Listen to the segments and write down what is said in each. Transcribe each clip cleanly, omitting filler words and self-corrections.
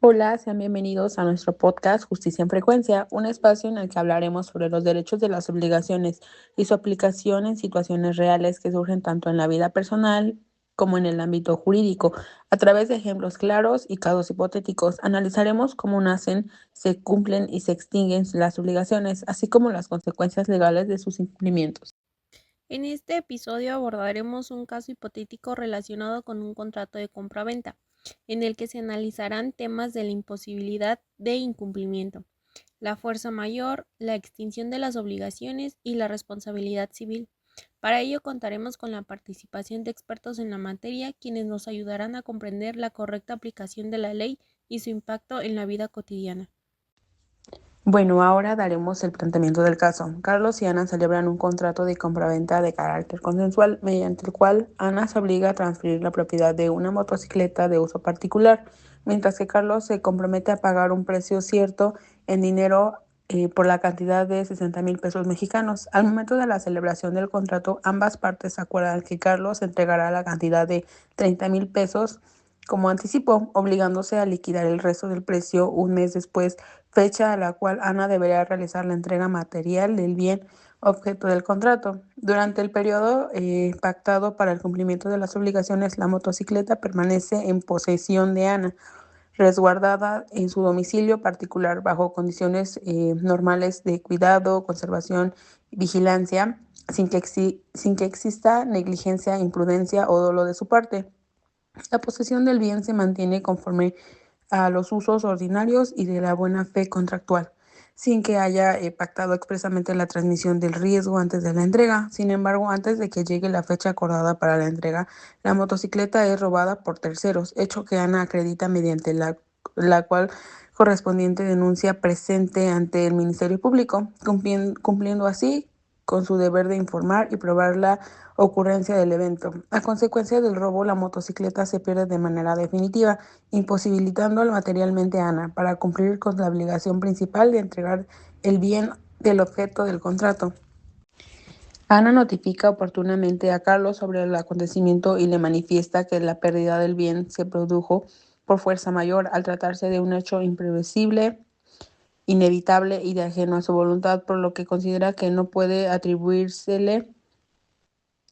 Hola, sean bienvenidos a nuestro podcast Justicia en Frecuencia, un espacio en el que hablaremos sobre los derechos de las obligaciones y su aplicación en situaciones reales que surgen tanto en la vida personal como en el ámbito jurídico. A través de ejemplos claros y casos hipotéticos, analizaremos cómo nacen, se cumplen y se extinguen las obligaciones, así como las consecuencias legales de sus incumplimientos. En este episodio abordaremos un caso hipotético relacionado con un contrato de compraventa, en el que se analizarán temas de la imposibilidad de incumplimiento, la fuerza mayor, la extinción de las obligaciones y la responsabilidad civil. Para ello contaremos con la participación de expertos en la materia, quienes nos ayudarán a comprender la correcta aplicación de la ley y su impacto en la vida cotidiana. Bueno, ahora daremos el planteamiento del caso. Carlos y Ana celebran un contrato de compraventa de carácter consensual, mediante el cual Ana se obliga a transferir la propiedad de una motocicleta de uso particular, mientras que Carlos se compromete a pagar un precio cierto en dinero por la cantidad de 60,000 pesos mexicanos. Al momento de la celebración del contrato, ambas partes acuerdan que Carlos entregará la cantidad de 30,000 pesos como anticipo, obligándose a liquidar el resto del precio un mes después, fecha a la cual Ana deberá realizar la entrega material del bien objeto del contrato. Durante el periodo pactado para el cumplimiento de las obligaciones, la motocicleta permanece en posesión de Ana, resguardada en su domicilio particular bajo condiciones normales de cuidado, conservación y vigilancia, sin que exista negligencia, imprudencia o dolo de su parte. La posesión del bien se mantiene conforme a los usos ordinarios y de la buena fe contractual, sin que haya pactado expresamente la transmisión del riesgo antes de la entrega. Sin embargo, antes de que llegue la fecha acordada para la entrega, la motocicleta es robada por terceros, hecho que Ana acredita mediante la cual correspondiente denuncia presente ante el Ministerio Público, cumpliendo así con su deber de informar y probar la ocurrencia del evento. A consecuencia del robo, la motocicleta se pierde de manera definitiva, imposibilitando materialmente a Ana para cumplir con la obligación principal de entregar el bien del objeto del contrato. Ana notifica oportunamente a Carlos sobre el acontecimiento y le manifiesta que la pérdida del bien se produjo por fuerza mayor al tratarse de un hecho imprevisible, inevitable y de ajeno a su voluntad, por lo que considera que no puede atribuírsele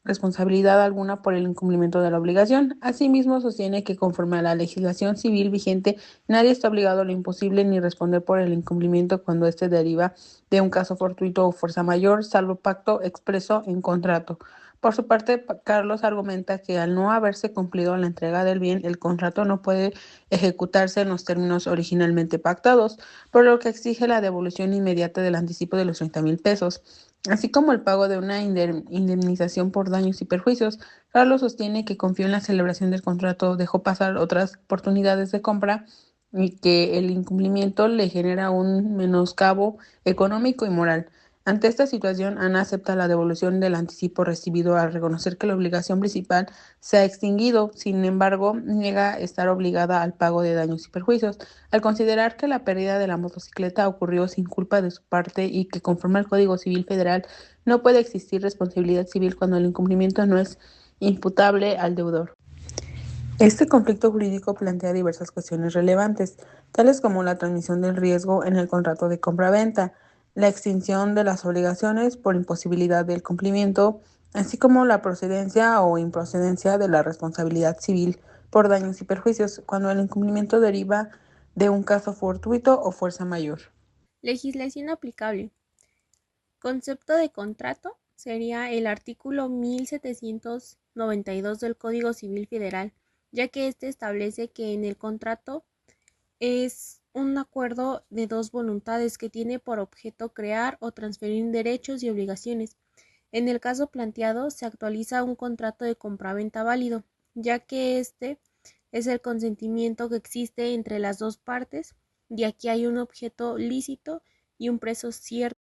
responsabilidad alguna por el incumplimiento de la obligación. Asimismo, sostiene que conforme a la legislación civil vigente, nadie está obligado a lo imposible ni responder por el incumplimiento cuando éste deriva de un caso fortuito o fuerza mayor, salvo pacto expreso en contrato. Por su parte, Carlos argumenta que al no haberse cumplido la entrega del bien, el contrato no puede ejecutarse en los términos originalmente pactados, por lo que exige la devolución inmediata del anticipo de los 30,000 pesos, así como el pago de una indemnización por daños y perjuicios. Carlos sostiene que confió en la celebración del contrato, dejó pasar otras oportunidades de compra y que el incumplimiento le genera un menoscabo económico y moral. Ante esta situación, Ana acepta la devolución del anticipo recibido al reconocer que la obligación principal se ha extinguido. Sin embargo, niega estar obligada al pago de daños y perjuicios, al considerar que la pérdida de la motocicleta ocurrió sin culpa de su parte y que conforme al Código Civil Federal no puede existir responsabilidad civil cuando el incumplimiento no es imputable al deudor. Este conflicto jurídico plantea diversas cuestiones relevantes, tales como la transmisión del riesgo en el contrato de compra-venta, la extinción de las obligaciones por imposibilidad del cumplimiento, así como la procedencia o improcedencia de la responsabilidad civil por daños y perjuicios, cuando el incumplimiento deriva de un caso fortuito o fuerza mayor. Legislación aplicable. Concepto de contrato sería el artículo 1792 del Código Civil Federal, ya que este establece que en el contrato es un acuerdo de dos voluntades que tiene por objeto crear o transferir derechos y obligaciones. En el caso planteado, se actualiza un contrato de compraventa válido, ya que este es el consentimiento que existe entre las dos partes, y aquí hay un objeto lícito y un precio cierto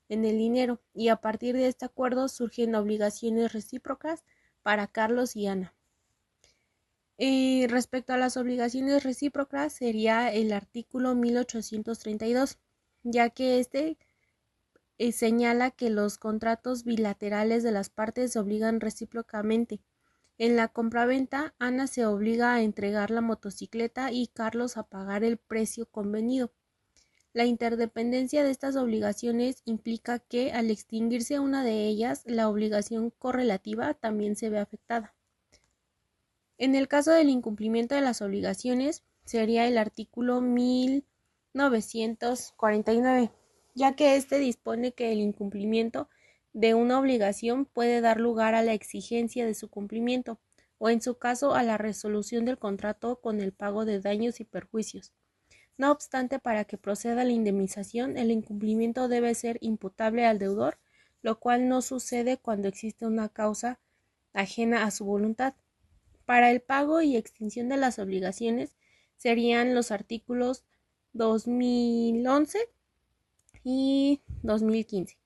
en el dinero, y a partir de este acuerdo surgen obligaciones recíprocas para Carlos y Ana. Respecto a las obligaciones recíprocas, sería el artículo 1832, ya que este señala que los contratos bilaterales de las partes se obligan recíprocamente. En la compraventa, Ana se obliga a entregar la motocicleta y Carlos a pagar el precio convenido. La interdependencia de estas obligaciones implica que, al extinguirse una de ellas, la obligación correlativa también se ve afectada. En el caso del incumplimiento de las obligaciones, sería el artículo 1949, ya que éste dispone que el incumplimiento de una obligación puede dar lugar a la exigencia de su cumplimiento, o en su caso a la resolución del contrato con el pago de daños y perjuicios. No obstante, para que proceda la indemnización, el incumplimiento debe ser imputable al deudor, lo cual no sucede cuando existe una causa ajena a su voluntad. Para el pago y extinción de las obligaciones serían los artículos 2011 y 2015,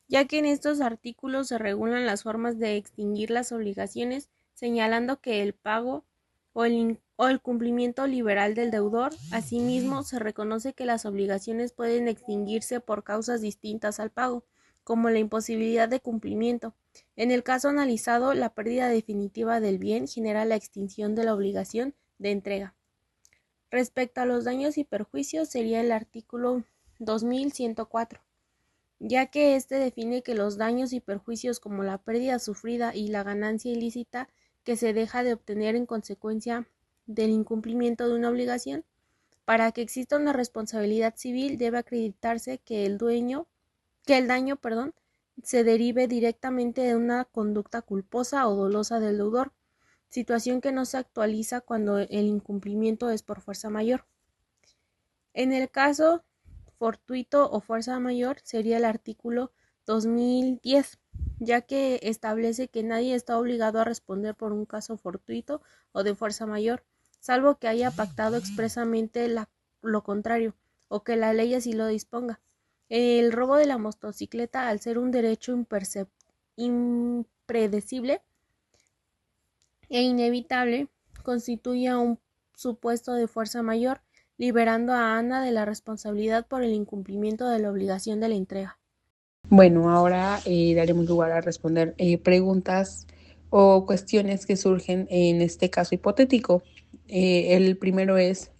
ya que en estos artículos se regulan las formas de extinguir las obligaciones, señalando que el pago o el cumplimiento liberal del deudor. Asimismo, se reconoce que las obligaciones pueden extinguirse por causas distintas al pago, como la imposibilidad de cumplimiento. En el caso analizado, la pérdida definitiva del bien genera la extinción de la obligación de entrega. Respecto a los daños y perjuicios, sería el artículo 2104, ya que éste define que los daños y perjuicios, como la pérdida sufrida y la ganancia ilícita que se deja de obtener en consecuencia del incumplimiento de una obligación, para que exista una responsabilidad civil debe acreditarse que el daño, se derive directamente de una conducta culposa o dolosa del deudor, situación que no se actualiza cuando el incumplimiento es por fuerza mayor. En el caso fortuito o fuerza mayor sería el artículo 2010, ya que establece que nadie está obligado a responder por un caso fortuito o de fuerza mayor, salvo que haya pactado expresamente lo contrario o que la ley así lo disponga. El robo de la motocicleta, al ser un derecho impredecible e inevitable, constituye un supuesto de fuerza mayor, liberando a Ana de la responsabilidad por el incumplimiento de la obligación de la entrega. Bueno, ahora daremos lugar a responder preguntas o cuestiones que surgen en este caso hipotético. El primero es: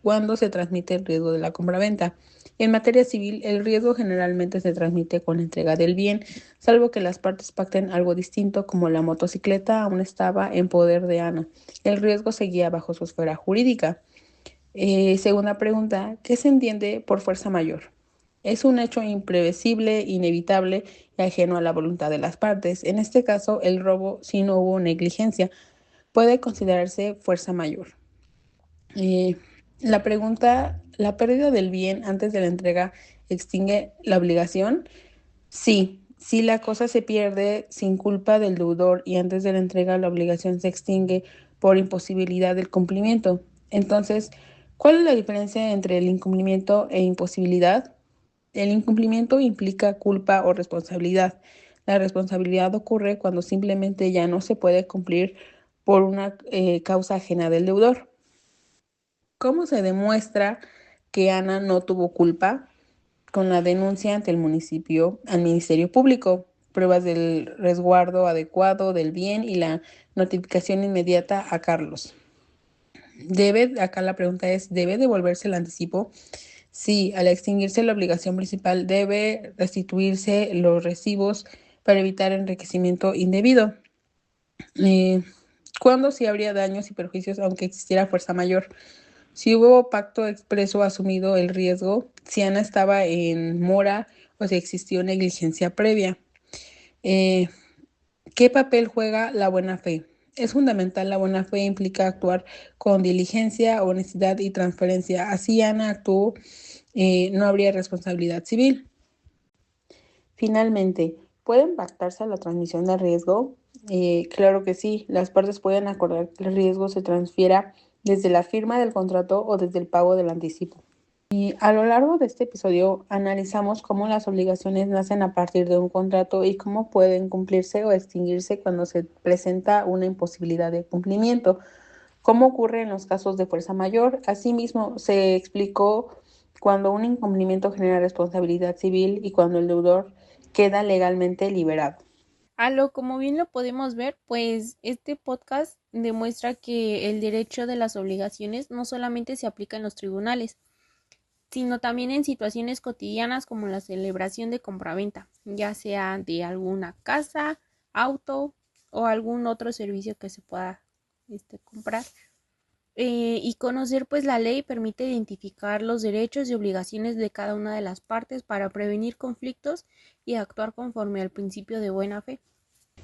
¿cuándo se transmite el riesgo de la compraventa? En materia civil, el riesgo generalmente se transmite con la entrega del bien, salvo que las partes pacten algo distinto, como la motocicleta aún estaba en poder de Ana. El riesgo seguía bajo su esfera jurídica. Segunda pregunta: ¿qué se entiende por fuerza mayor? Es un hecho imprevisible, inevitable y ajeno a la voluntad de las partes. En este caso, el robo, si no hubo negligencia, puede considerarse fuerza mayor. La pregunta: ¿la pérdida del bien antes de la entrega extingue la obligación? Sí, si la cosa se pierde sin culpa del deudor y antes de la entrega la obligación se extingue por imposibilidad del cumplimiento. Entonces, ¿cuál es la diferencia entre el incumplimiento e imposibilidad? El incumplimiento implica culpa o responsabilidad. La responsabilidad ocurre cuando simplemente ya no se puede cumplir por una causa ajena del deudor. ¿Cómo se demuestra que Ana no tuvo culpa? Con la denuncia ante el municipio al Ministerio Público, pruebas del resguardo adecuado del bien y la notificación inmediata a Carlos. Acá la pregunta es: ¿debe devolverse el anticipo? Sí, al extinguirse la obligación principal debe restituirse los recibos para evitar enriquecimiento indebido. ¿Cuándo sí habría daños y perjuicios aunque existiera fuerza mayor? Si hubo pacto expreso asumido el riesgo, si Ana estaba en mora o si existió negligencia previa. ¿Qué papel juega la buena fe? Es fundamental. La buena fe implica actuar con diligencia, honestidad y transparencia. Así Ana actuó, no habría responsabilidad civil. Finalmente, ¿pueden pactarse la transmisión del riesgo? Claro que sí. Las partes pueden acordar que el riesgo se transfiera desde la firma del contrato o desde el pago del anticipo. Y a lo largo de este episodio analizamos cómo las obligaciones nacen a partir de un contrato y cómo pueden cumplirse o extinguirse cuando se presenta una imposibilidad de cumplimiento, cómo ocurre en los casos de fuerza mayor. Asimismo, se explicó cuando un incumplimiento genera responsabilidad civil y cuando el deudor queda legalmente liberado. Como bien lo podemos ver, pues este podcast demuestra que el derecho de las obligaciones no solamente se aplica en los tribunales, sino también en situaciones cotidianas como la celebración de compraventa, ya sea de alguna casa, auto o algún otro servicio que se pueda comprar. Y conocer pues la ley permite identificar los derechos y obligaciones de cada una de las partes para prevenir conflictos y actuar conforme al principio de buena fe.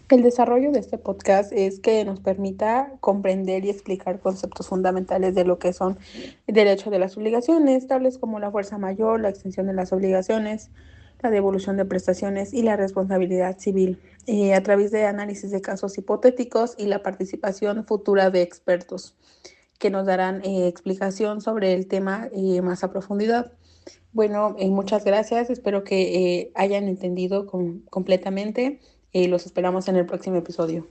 El desarrollo de este podcast es que nos permita comprender y explicar conceptos fundamentales de lo que son el derecho de las obligaciones, tales como la fuerza mayor, la extensión de las obligaciones, la devolución de prestaciones y la responsabilidad civil, a través de análisis de casos hipotéticos y la participación futura de expertos que nos darán explicación sobre el tema más a profundidad. Bueno, muchas gracias. Espero que hayan entendido completamente. Los esperamos en el próximo episodio.